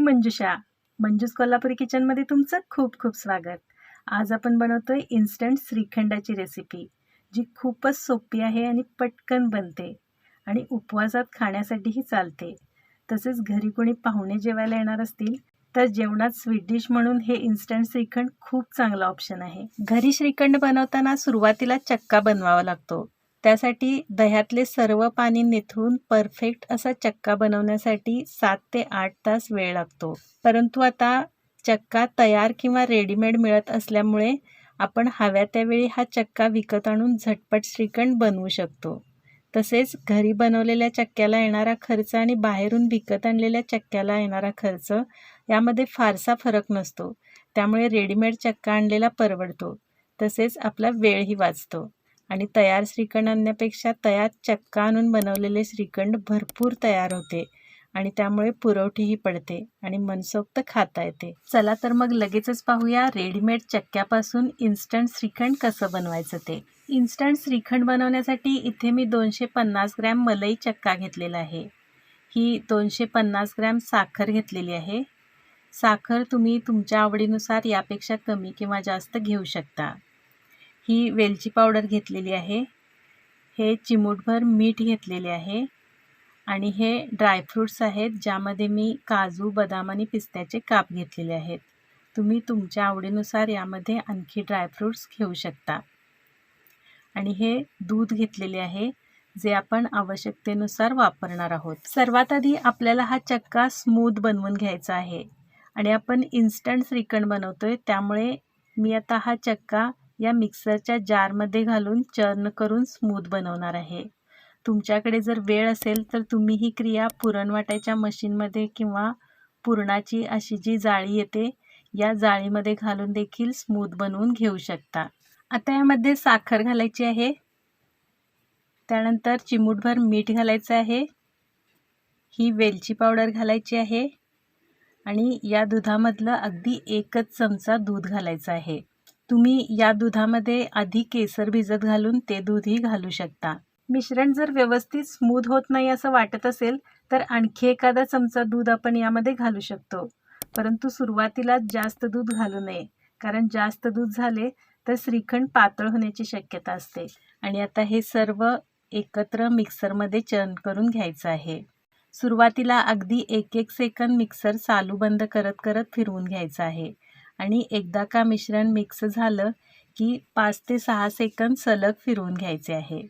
मी मंजुषा, मंजूस कोल्हापुरी किचनमध्ये तुमचं खूप खूप स्वागत। आज आपण बनवतोय इन्स्टंट श्रीखंडाची रेसिपी, जी खूपच सोपी आहे आणि पटकन बनते आणि उपवासात खाण्यासाठीही चालते। तसेच घरी कोणी पाहुणे जेवायला येणार असतील तर जेवणात स्वीट डिश म्हणून हे इन्स्टंट श्रीखंड खूप चांगला ऑप्शन आहे। घरी श्रीखंड बनवताना सुरुवातीला चक्का बनवावा लागतो। त्यासाठी दह्यातले सर्व पाणी निथळून परफेक्ट असा चक्का बनवण्यासाठी 7 ते 8 तास वेळ लागतो। परंतु आता चक्का तयार किंवा रेडीमेड मिळत असल्यामुळे आपण हव्या त्यावेळी हा चक्का विकत आणून झटपट श्रीखंड बनवू शकतो। तसेच घरी बनवलेल्या चक्क्याला येणारा खर्च आणि बाहेरून विकत आणलेल्या चक्क्याला येणारा खर्च यामध्ये फारसा फरक नसतो। त्यामुळे रेडीमेड चक्का आणलेला परवडतो। तसेच आपला वेळही वाचतो आणि तयार श्रीखंड आणण्यापेक्षा तयार चक्का आणून बनवलेले श्रीखंड भरपूर तयार होते आणि त्यामुळे पुरवठीही पडते आणि मनसोक्त खाता येते। चला तर मग लगेचच पाहूया रेडीमेड चक्क्यापासून इन्स्टंट श्रीखंड कसं बनवायचं ते। इन्स्टंट श्रीखंड बनवण्यासाठी इथे मी 250 ग्रॅम मलाई चक्का घेतलेला आहे। ही 250 ग्रॅम साखर घेतलेली आहे। साखर तुम्ही तुमच्या आवडीनुसार यापेक्षा कमी किंवा जास्त घेऊ शकता। ही वेलची पावडर घेतलेली आहे। हे चिमूटभर मीठ घेतलेले आहे आणि हे ड्रायफ्रूट्स आहेत, ज्यामध्ये मी काजू, बदाम आणि पिस्त्याचे काप घेतलेले आहेत। तुम्ही तुमच्या आवडीनुसार यामध्ये आणखी ड्रायफ्रूट्स घेऊ शकता। आणि हे दूध घेतलेले आहे, जे आपण आवश्यकतेनुसार वापरणार आहोत। सर्वात आधी आपल्याला हा चक्का स्मूथ बनवून घ्यायचा आहे आणि आपण इन्स्टंट श्रीखंड बनवतोय, त्यामुळे मी आता हा चक्का या मिक्सरच्या जारमध्ये घालून चर्न करून स्मूथ बनवणार आहे। तुमच्याकडे जर वेळ असेल तर तुम्ही ही क्रिया पुरण वाटायच्या मशीनमध्ये किंवा पुरणाची अशी जी जाळी येते या जाळीमध्ये घालून देखील स्मूथ बनवून घेऊ शकता। आता यामध्ये साखर घालायची आहे, त्यानंतर चिमूटभर मीठ घालायचं आहे, ही वेलची पावडर घालायची आहे आणि या दुधामधलं अगदी 1च चमचा दूध घालायचं आहे। तुम्ही या दुधामध्ये आधी केसर भिजत घालून ते दूधही घालू शकता। मिश्रण जर व्यवस्थित स्मूथ होत नाही असं वाटत असेल तर आणखी एखादा चमचा दूध आपण यामध्ये घालू शकतो, परंतु सुरुवातीला जास्त दूध घालू नये, कारण जास्त दूध झाले तर श्रीखंड पातळ होण्याची शक्यता असते। आणि आता हे सर्व एकत्र मिक्सरमध्ये चर्न करून घ्यायचं आहे। सुरुवातीला अगदी 1-1 सेकंद मिक्सर चालू बंद करत करत फिरवून घ्यायचं आहे आणि एकदा का मिश्रण मिक्स झालं की 5 ते 6 सेकंद सलग फिरवून घ्यायचे आहे।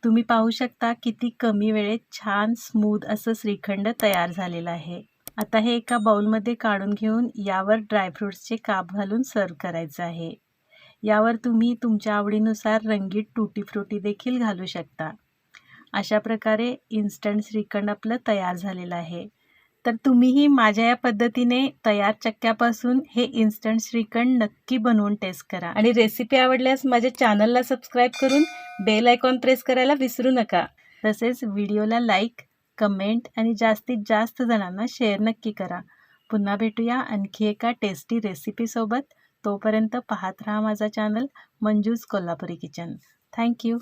तुम्ही पाहू शकता किती कमी वेळेत छान स्मूथ असं श्रीखंड तयार झालेलं आहे। आता हे एका बाउलमध्ये काढून घेऊन यावर ड्रायफ्रूट्सचे काप घालून सर्व करायचं आहे। यावर तुम्ही तुमच्या आवडीनुसार रंगीत टूटी फ्रुटी देखील घालू शकता। अशा प्रकारे इन्स्टंट श्रीखंड आपलं तयार झालेलं आहे। तर तुम्हीही माझ्या या पद्धतीने तयार चक्क्यापासून हे इन्स्टंट श्रीखंड नक्की बनवून टेस्ट करा आणि रेसिपी आवडल्यास माझ्या चॅनलला सबस्क्राईब करून बेल आयकॉन प्रेस करायला विसरू नका। तसेच व्हिडिओला लाईक, कमेंट आणि जास्तीत जास्त जणांना शेअर नक्की करा। पुन्हा भेटूया आणखी एका टेस्टी रेसिपीसोबत। तोपर्यंत पाहत राहा माझा channel Manju's Kolhapuri kitchen. Thank you.